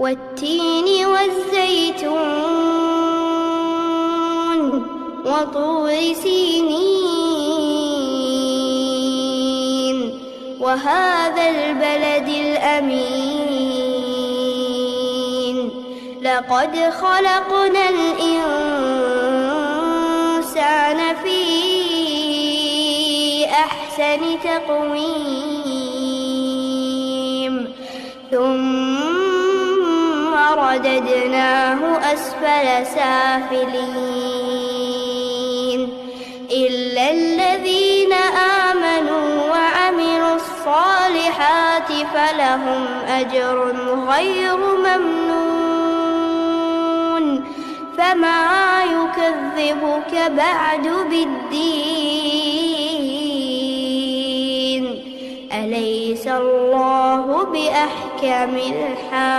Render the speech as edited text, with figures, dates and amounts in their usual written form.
والتين والزيتون وطور سينين وهذا البلد الأمين لقد خلقنا الإنسان في أحسن تقويم ثم رددناه أسفل سافلين إلا الذين آمنوا وعملوا الصالحات فلهم أجر غير ممنون فما يكذبك بعد بالدين أليس الله بأحكم الحاكمين